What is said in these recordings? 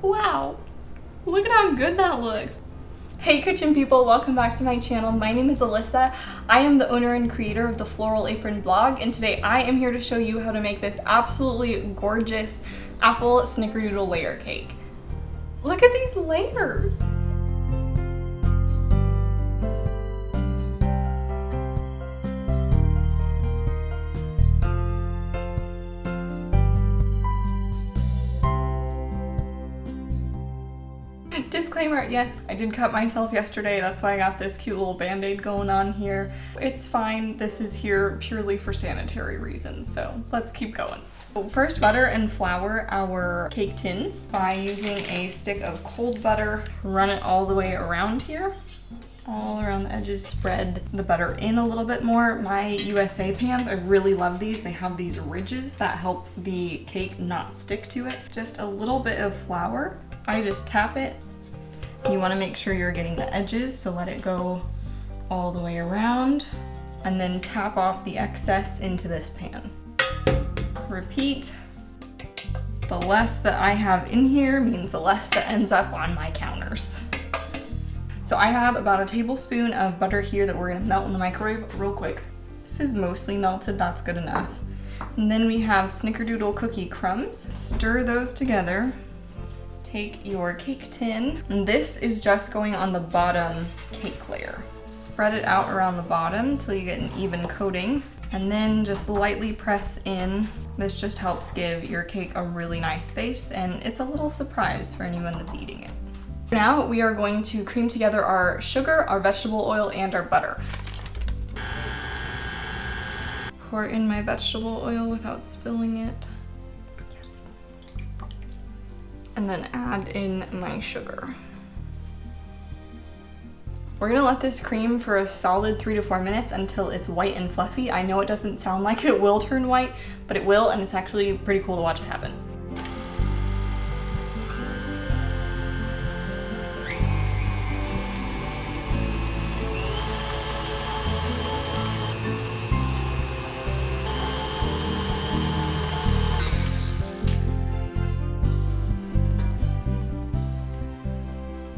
Wow, look at how good that looks. Hey kitchen people, welcome back to my channel. My name is Alyssa. I am the owner and creator of the Floral Apron blog, and today I am here to show you how to make this absolutely gorgeous apple snickerdoodle layer cake. Look at these layers. Disclaimer, yes, I did cut myself yesterday. That's why I got this cute little band-aid going on here. It's fine. This is here purely for sanitary reasons, so let's keep going. First, butter and flour our cake tins by using a stick of cold butter. Run it all the way around here. All around the edges. Spread the butter in a little bit more. My USA pans, I really love these. They have these ridges that help the cake not stick to it. Just a little bit of flour. I just tap it. You want to make sure you're getting the edges, so let it go all the way around, and then tap off the excess into this pan. Repeat. The less that I have in here means the less that ends up on my counters. So I have about a tablespoon of butter here that we're gonna melt in the microwave real quick. This is mostly melted, that's good enough. And then we have Snickerdoodle cookie crumbs. Stir those together. Take your cake tin, and this is just going on the bottom cake layer. Spread it out around the bottom until you get an even coating, and then just lightly press in. This just helps give your cake a really nice base, and it's a little surprise for anyone that's eating it. Now we are going to cream together our sugar, our vegetable oil, and our butter. Pour in my vegetable oil without spilling it. And then add in my sugar. We're gonna let this cream for a solid 3 to 4 minutes until it's white and fluffy. I know it doesn't sound like it will turn white, but it will, and it's actually pretty cool to watch it happen.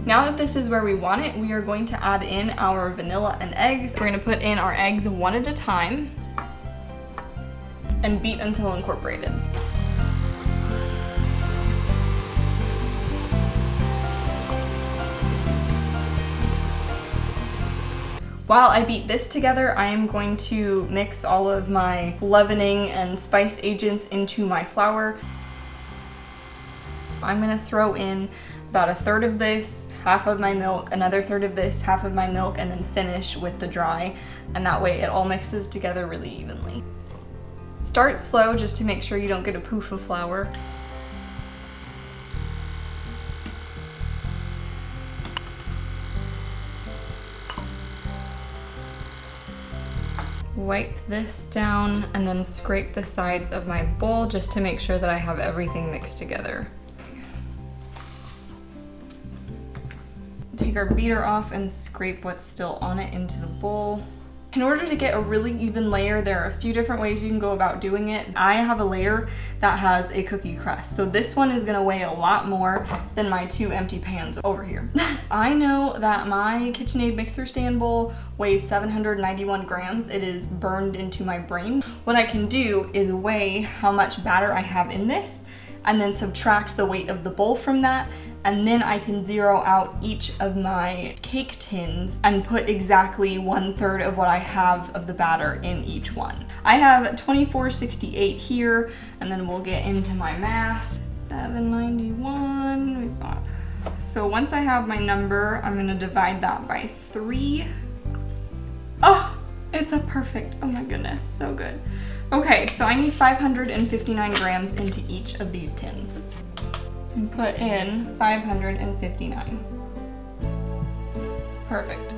Now that this is where we want it, we are going to add in our vanilla and eggs. We're gonna put in our eggs one at a time and beat until incorporated. While I beat this together, I am going to mix all of my leavening and spice agents into my flour. I'm gonna throw in about a third of this, half of my milk, another third of this, half of my milk, and then finish with the dry. And that way it all mixes together really evenly. Start slow just to make sure you don't get a poof of flour. Wipe this down and then scrape the sides of my bowl just to make sure that I have everything mixed together. Take our beater off and scrape what's still on it into the bowl. In order to get a really even layer, there are a few different ways you can go about doing it. I have a layer that has a cookie crust, so this one is gonna weigh a lot more than my 2 empty pans over here. I know that my KitchenAid mixer stand bowl weighs 791 grams. It is burned into my brain. What I can do is weigh how much batter I have in this, and then subtract the weight of the bowl from that, and then I can zero out each of my cake tins and put exactly 1/3 of what I have of the batter in each one. I have 2468 here, and then we'll get into my math. 791, we've got. So once I have my number, I'm gonna divide that by 3. Oh, it's a perfect, oh my goodness, so good. Okay, so I need 559 grams into each of these tins. And put in 559. Perfect.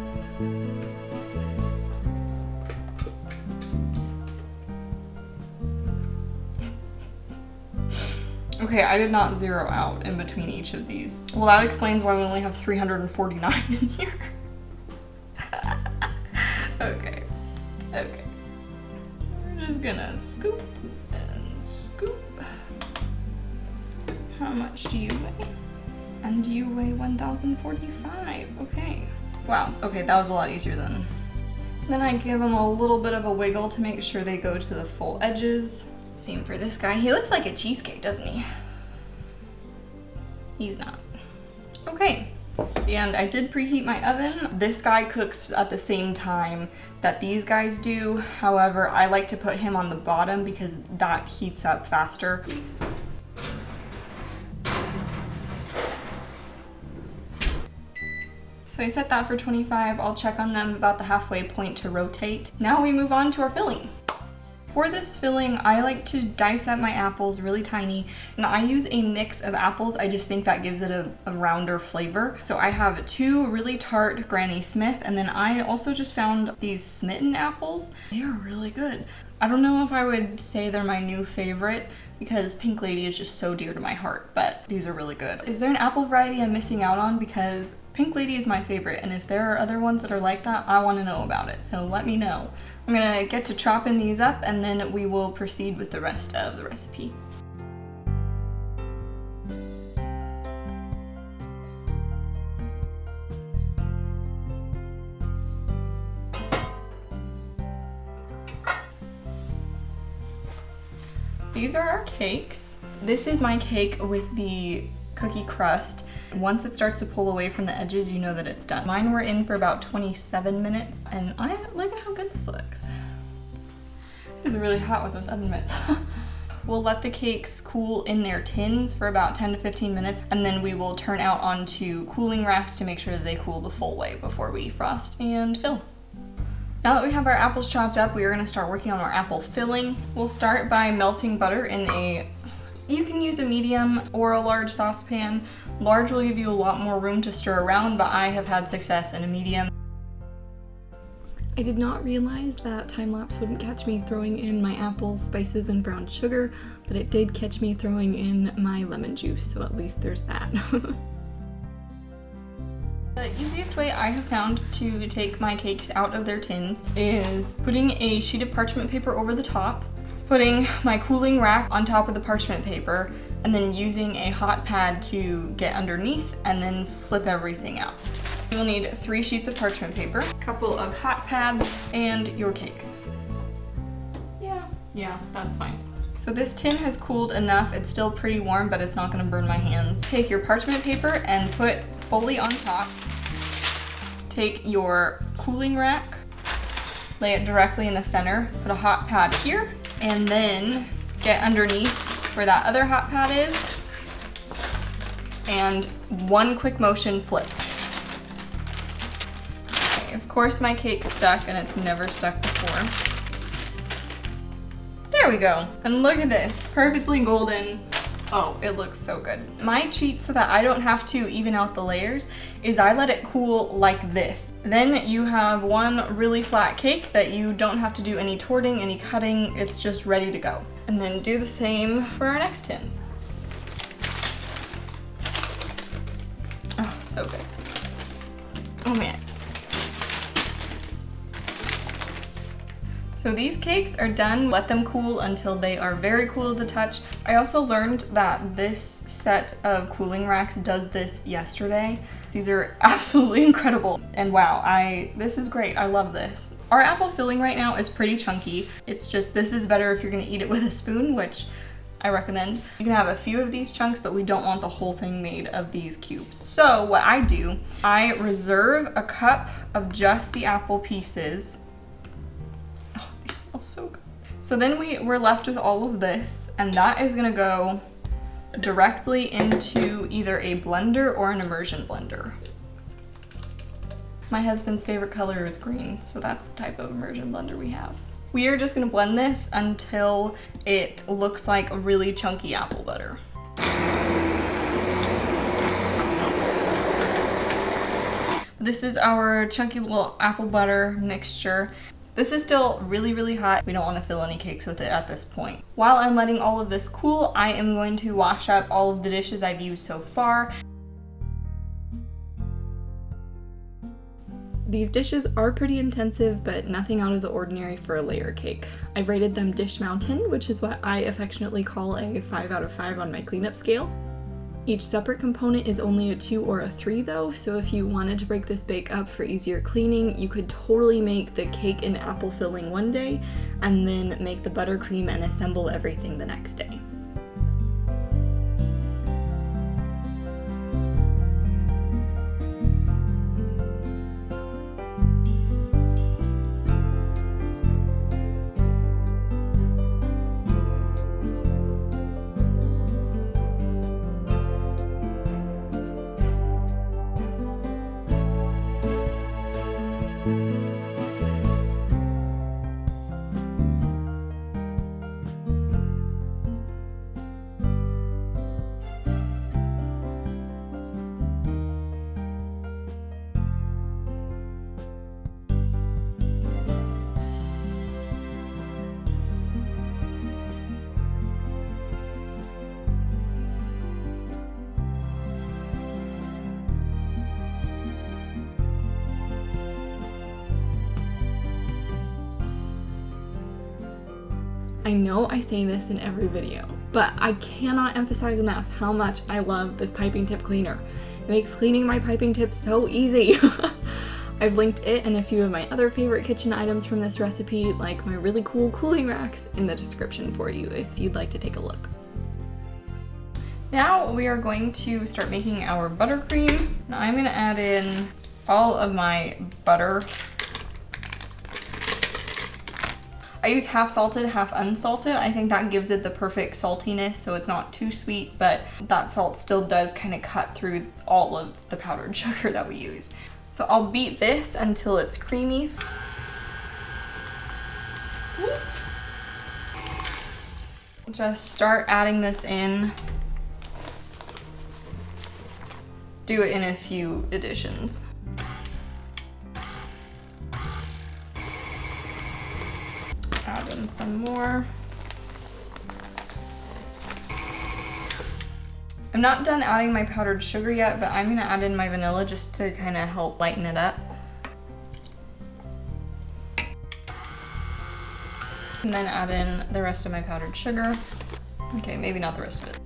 Okay, I did not zero out in between each of these. Well, that explains why we only have 349 in here. Okay. We're just gonna scoop and scoop. How much do you weigh? And you weigh 1,045. Okay. Wow, okay, that was a lot easier then. Then I give them a little bit of a wiggle to make sure they go to the full edges. Same for this guy. He looks like a cheesecake, doesn't he? He's not. Okay, and I did preheat my oven. This guy cooks at the same time that these guys do. However, I like to put him on the bottom because that heats up faster. So I set that for 25. I'll check on them about the halfway point to rotate. Now we move on to our filling. For this filling, I like to dice up my apples really tiny, and I use a mix of apples. I just think that gives it a rounder flavor. So I have 2 really tart Granny Smith, and then I also just found these Smitten apples. They are really good. I don't know if I would say they're my new favorite because Pink Lady is just so dear to my heart, but these are really good. Is there an apple variety I'm missing out on? Because Pink Lady is my favorite, and if there are other ones that are like that, I want to know about it, so let me know. I'm gonna get to chopping these up, and then we will proceed with the rest of the recipe. These are our cakes. This is my cake with the cookie crust. Once it starts to pull away from the edges, you know that it's done. Mine were in for about 27 minutes, and look at how good this looks. This is really hot with those oven mitts. We'll let the cakes cool in their tins for about 10 to 15 minutes, and then we will turn out onto cooling racks to make sure that they cool the full way before we frost and fill. Now that we have our apples chopped up, we are going to start working on our apple filling. We'll start by melting butter in you can use a medium or a large saucepan. Large will give you a lot more room to stir around, but I have had success in a medium. I did not realize that time-lapse wouldn't catch me throwing in my apples, spices, and brown sugar, but it did catch me throwing in my lemon juice, so at least there's that. The easiest way I have found to take my cakes out of their tins is putting a sheet of parchment paper over the top, putting my cooling rack on top of the parchment paper, and then using a hot pad to get underneath and then flip everything out. You'll need 3 sheets of parchment paper, a couple of hot pads, and your cakes. Yeah, that's fine. So this tin has cooled enough. It's still pretty warm, but it's not gonna burn my hands. Take your parchment paper and put fully on top. Take your cooling rack, lay it directly in the center, put a hot pad here, and then get underneath where that other hot pad is, and one quick motion flip. Okay, of course my cake's stuck, and it's never stuck before. There we go. And look at this, perfectly golden. Oh, it looks so good. My cheat so that I don't have to even out the layers is I let it cool like this. Then you have one really flat cake that you don't have to do any torting, any cutting, it's just ready to go. And then do the same for our next tins. Oh, so good. Oh man. So these cakes are done. Let them cool until they are very cool to the touch. I also learned that this set of cooling racks does this yesterday. These are absolutely incredible. And wow, this is great. I love this. Our apple filling right now is pretty chunky. It's just, this is better if you're gonna eat it with a spoon, which I recommend. You can have a few of these chunks, but we don't want the whole thing made of these cubes. So what I do, I reserve a cup of just the apple pieces. So good. So then we're left with all of this, and that is gonna go directly into either a blender or an immersion blender. My husband's favorite color is green, so that's the type of immersion blender we have. We are just gonna blend this until it looks like a really chunky apple butter. This is our chunky little apple butter mixture. This is still really, really hot. We don't want to fill any cakes with it at this point. While I'm letting all of this cool, I am going to wash up all of the dishes I've used so far. These dishes are pretty intensive, but nothing out of the ordinary for a layer cake. I've rated them Dish Mountain, which is what I affectionately call a 5 out of 5 on my cleanup scale. Each separate component is only a 2 or a 3 though, so if you wanted to break this bake up for easier cleaning, you could totally make the cake and apple filling one day, and then make the buttercream and assemble everything the next day. I know I say this in every video, but I cannot emphasize enough how much I love this piping tip cleaner. It makes cleaning my piping tips so easy. I've linked it and a few of my other favorite kitchen items from this recipe, like my really cool cooling racks, in the description for you if you'd like to take a look. Now we are going to start making our buttercream. Now I'm going to add in all of my butter. I use half salted, half unsalted. I think that gives it the perfect saltiness, so it's not too sweet, but that salt still does kind of cut through all of the powdered sugar that we use. So I'll beat this until it's creamy. Just start adding this in. Do it in a few additions. Add in some more. I'm not done adding my powdered sugar yet, but I'm gonna add in my vanilla just to kind of help lighten it up. And then add in the rest of my powdered sugar. Okay, maybe not the rest of it.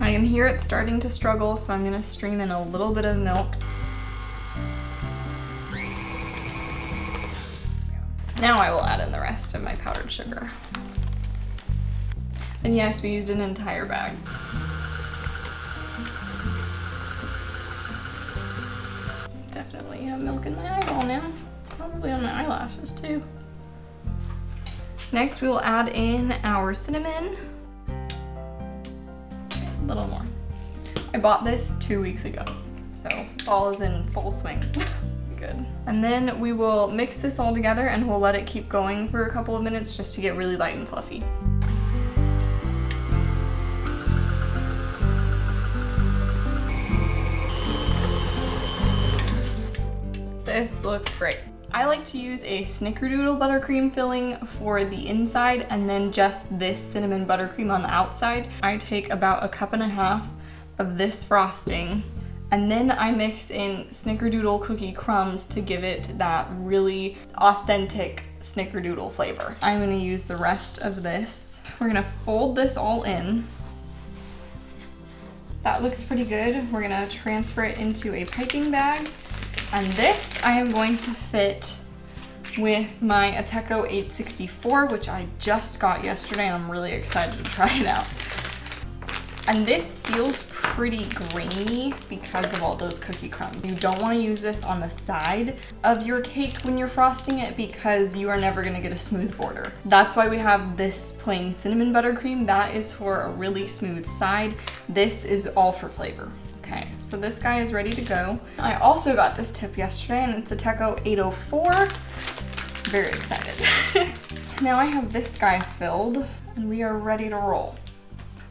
I can hear it starting to struggle, so I'm gonna stream in a little bit of milk. Now I will add in the rest of my powdered sugar. And yes, we used an entire bag. Definitely have milk in my eyeball now. Probably on my eyelashes too. Next we will add in our cinnamon. A little more. I bought this 2 weeks ago, so fall is in full swing. Good. And then we will mix this all together and we'll let it keep going for a couple of minutes just to get really light and fluffy. This looks great. I like to use a Snickerdoodle buttercream filling for the inside and then just this cinnamon buttercream on the outside. I take about 1.5 cups of this frosting, and then I mix in Snickerdoodle cookie crumbs to give it that really authentic Snickerdoodle flavor. I'm gonna use the rest of this. We're gonna fold this all in. That looks pretty good. We're gonna transfer it into a piping bag. And this I am going to fit with my Ateco 864, which I just got yesterday and I'm really excited to try it out. And this feels pretty grainy because of all those cookie crumbs. You don't want to use this on the side of your cake when you're frosting it because you are never going to get a smooth border. That's why we have this plain cinnamon buttercream. That is for a really smooth side. This is all for flavor. Okay, so this guy is ready to go. I also got this tip yesterday and it's a Ateco 804. Very excited. Now I have this guy filled and we are ready to roll.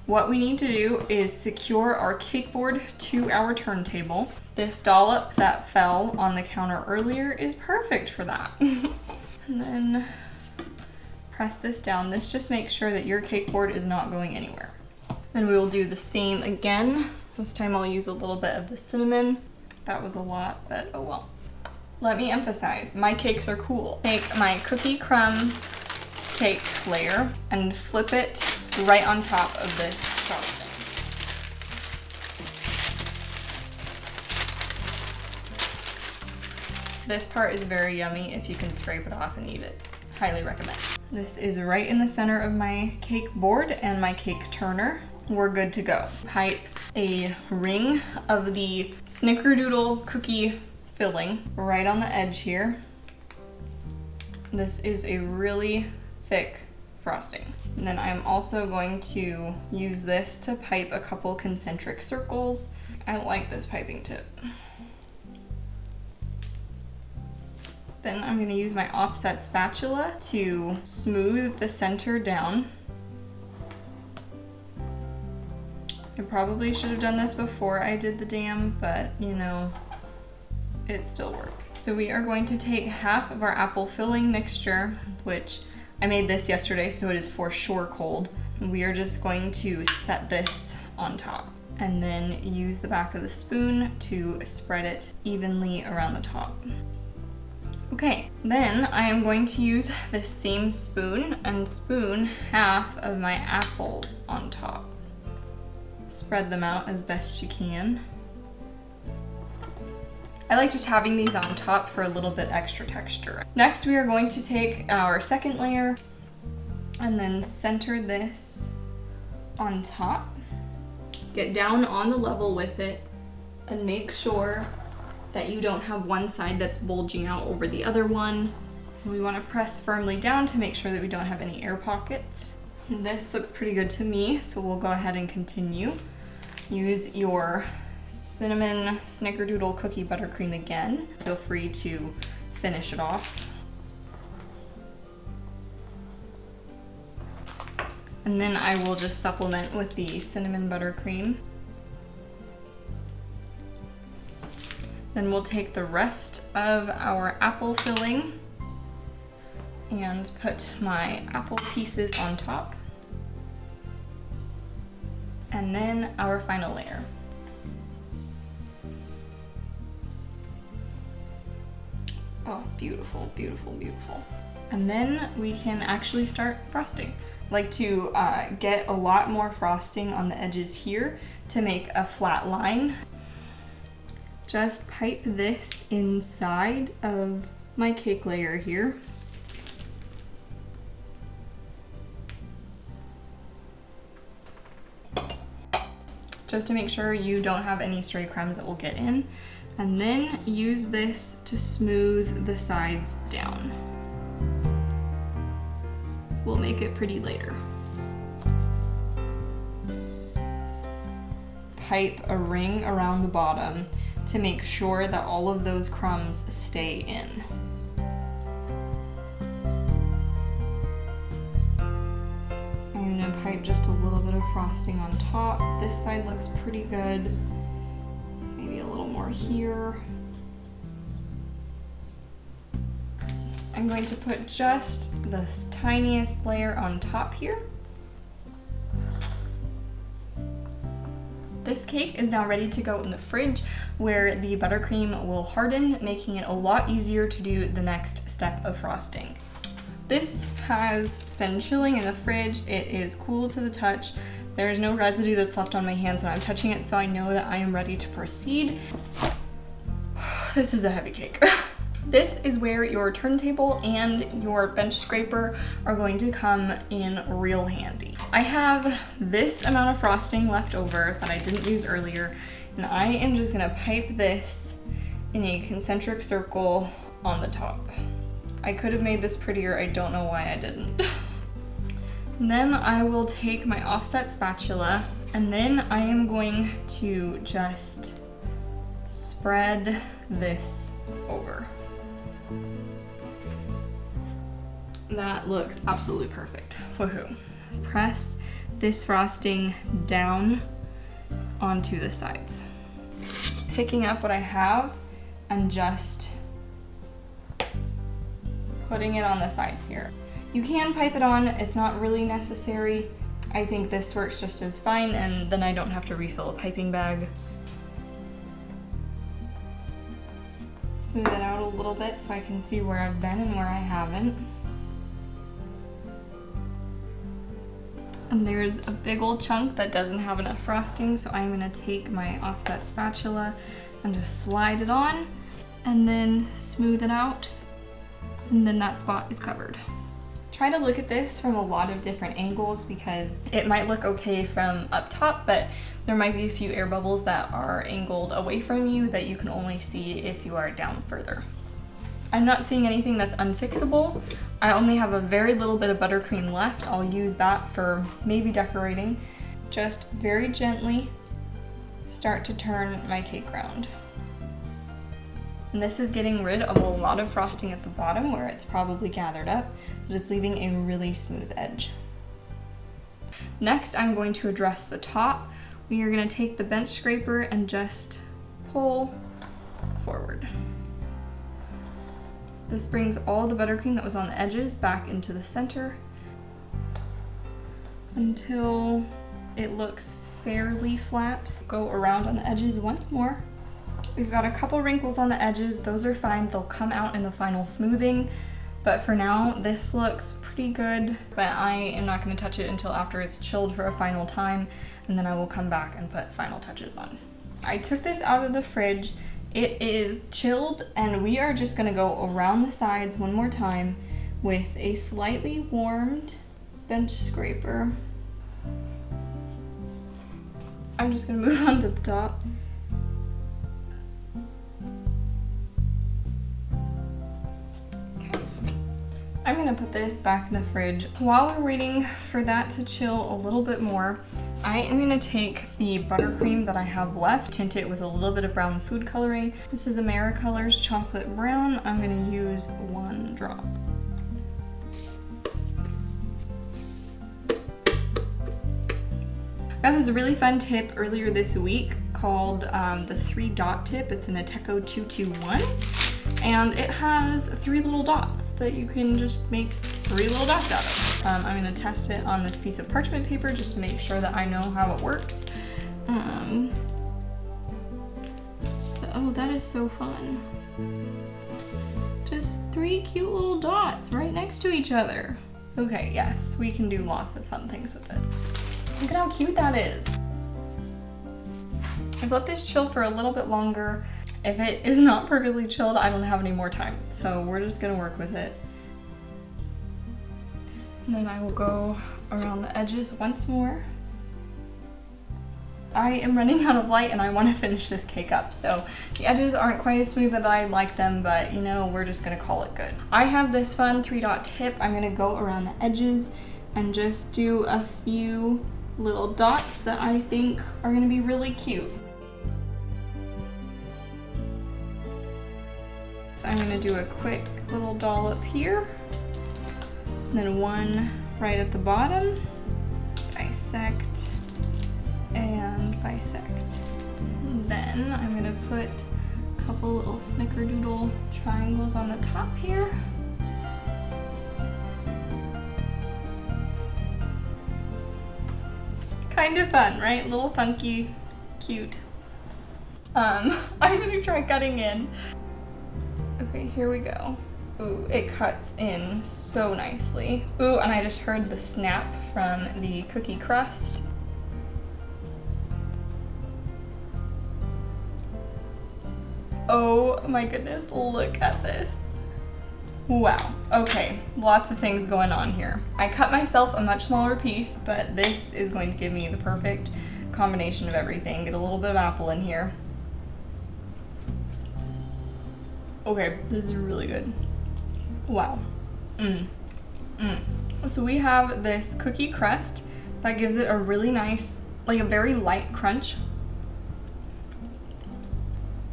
What we need to do is secure our cake board to our turntable. This dollop that fell on the counter earlier is perfect for that. And then press this down. This just makes sure that your cake board is not going anywhere. Then we will do the same again. This time I'll use a little bit of the cinnamon. That was a lot, but oh well. Let me emphasize, my cakes are cool. Take my cookie crumb cake layer and flip it right on top of this frosting. This part is very yummy if you can scrape it off and eat it. Highly recommend. This is right in the center of my cake board and my cake turner. We're good to go. Pipe a ring of the Snickerdoodle cookie filling right on the edge here. This is a really thick frosting. And then I'm also going to use this to pipe a couple concentric circles. I like this piping tip. Then I'm gonna use my offset spatula to smooth the center down. I probably should have done this before I did the dam, but you know, it still worked. So we are going to take half of our apple filling mixture, which I made this yesterday, so it is for sure cold. We are just going to set this on top and then use the back of the spoon to spread it evenly around the top. Okay, then I am going to use this same spoon and spoon half of my apples on top. Spread them out as best you can. I like just having these on top for a little bit extra texture. Next, we are going to take our second layer and then center this on top. Get down on the level with it and make sure that you don't have one side that's bulging out over the other one. We want to press firmly down to make sure that we don't have any air pockets. And this looks pretty good to me, so we'll go ahead and continue. Use your cinnamon Snickerdoodle cookie buttercream again. Feel free to finish it off. And then I will just supplement with the cinnamon buttercream. Then we'll take the rest of our apple filling and put my apple pieces on top. And then our final layer. Oh, beautiful, beautiful, beautiful. And then we can actually start frosting. I like to get a lot more frosting on the edges here to make a flat line. Just pipe this inside of my cake layer here. Just to make sure you don't have any stray crumbs that will get in. And then use this to smooth the sides down. We'll make it pretty later. Pipe a ring around the bottom to make sure that all of those crumbs stay in. I'm gonna pipe just a little bit of frosting on top. This side looks pretty good. Maybe a little more here. I'm going to put just the tiniest layer on top here. This cake is now ready to go in the fridge where the buttercream will harden, making it a lot easier to do the next step of frosting. This has been chilling in the fridge. It is cool to the touch. There is no residue that's left on my hands when I'm touching it, so I know that I am ready to proceed. This is a heavy cake. This is where your turntable and your bench scraper are going to come in real handy. I have this amount of frosting left over that I didn't use earlier, and I am just gonna pipe this in a concentric circle on the top. I could have made this prettier, I don't know why I didn't. And then I will take my offset spatula, and then I am going to just spread this over. That looks absolutely perfect. Woohoo. Press this frosting down onto the sides. Picking up what I have and just putting it on the sides here. You can pipe it on, it's not really necessary. I think this works just as fine, and then I don't have to refill a piping bag. smooth it out a little bit so I can see where I've been and where I haven't. And there's a big old chunk that doesn't have enough frosting, so I'm gonna take my offset spatula and just slide it on and then smooth it out, and then that spot is covered. Try to look at this from a lot of different angles because it might look okay from up top, but there might be a few air bubbles that are angled away from you that you can only see if you are down further. I'm not seeing anything that's unfixable. I only have a very little bit of buttercream left. I'll use that for maybe decorating. Just very gently start to turn my cake round. And this is getting rid of a lot of frosting at the bottom where it's probably gathered up, but it's leaving a really smooth edge. Next, I'm going to address the top. We are going to take the bench scraper and just pull forward. This brings all the buttercream that was on the edges back into the center until it looks fairly flat. Go around on the edges once more. We've got a couple wrinkles on the edges. Those are fine. They'll come out in the final smoothing. But for now, this looks pretty good. But I am not going to touch it until after it's chilled for a final time, and then I will come back and put final touches on. I took this out of the fridge. It is chilled, and we are just gonna go around the sides one more time with a slightly warmed bench scraper. I'm just gonna move on to the top. Okay. I'm gonna put this back in the fridge. While we're waiting for that to chill a little bit more, I am gonna take the buttercream that I have left, tint it with a little bit of brown food coloring. This is Americolor's Chocolate Brown. I'm gonna use 1 drop. I got this really fun tip earlier this week called the 3-dot tip. It's an Ateco 221, and it has 3 little dots that you can just make 3 little dots out of. I'm gonna test it on this piece of parchment paper just to make sure that I know how it works. Oh, that is so fun. Just 3 cute little dots right next to each other. Okay, yes, we can do lots of fun things with it. Look at how cute that is. I've let this chill for a little bit longer. If it is not perfectly chilled, I don't have any more time, so we're just gonna work with it. And then I will go around the edges once more. I am running out of light and I want to finish this cake up, so the edges aren't quite as smooth as I like them, but you know, we're just gonna call it good. I have this fun 3-dot tip. I'm gonna go around the edges and just do a few little dots that I think are gonna be really cute. So I'm gonna do a quick little dollop here, and then 1 right at the bottom, bisect and bisect. And then I'm gonna put a couple little Snickerdoodle triangles on the top here. Kind of fun, right? Little funky, cute. I'm gonna try cutting in. Okay, here we go. Ooh, it cuts in so nicely. Ooh, and I just heard the snap from the cookie crust. Oh my goodness, look at this. Wow, okay, lots of things going on here. I cut myself a much smaller piece, but this is going to give me the perfect combination of everything. Get a little bit of apple in here. Okay, this is really good. Wow. So we have this cookie crust that gives it a really nice, like a very light crunch.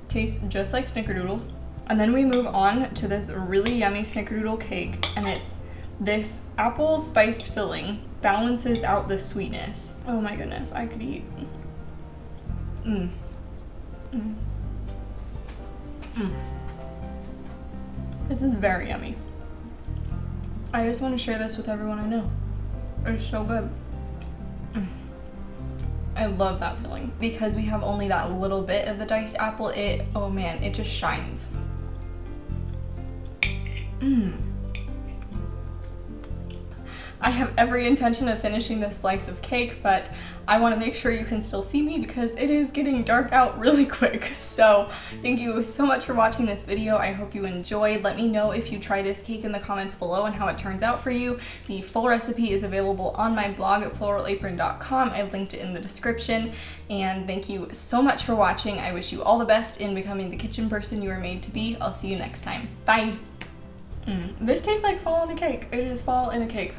Tastes just like Snickerdoodles. And then we move on to this really yummy Snickerdoodle cake, and it's this apple spiced filling balances out the sweetness. Oh my goodness, I could eat. This is very yummy. I just want to share this with everyone I know. It's so good. I love that filling. Because we have only that little bit of the diced apple, oh man, it just shines. I have every intention of finishing this slice of cake, but I want to make sure you can still see me because it is getting dark out really quick. So thank you so much for watching this video. I hope you enjoyed. Let me know if you try this cake in the comments below and how it turns out for you. The full recipe is available on my blog at floralapron.com. I've linked it in the description. And thank you so much for watching. I wish you all the best in becoming the kitchen person you were made to be. I'll see you next time. Bye. This tastes like fall in a cake. It is fall in a cake.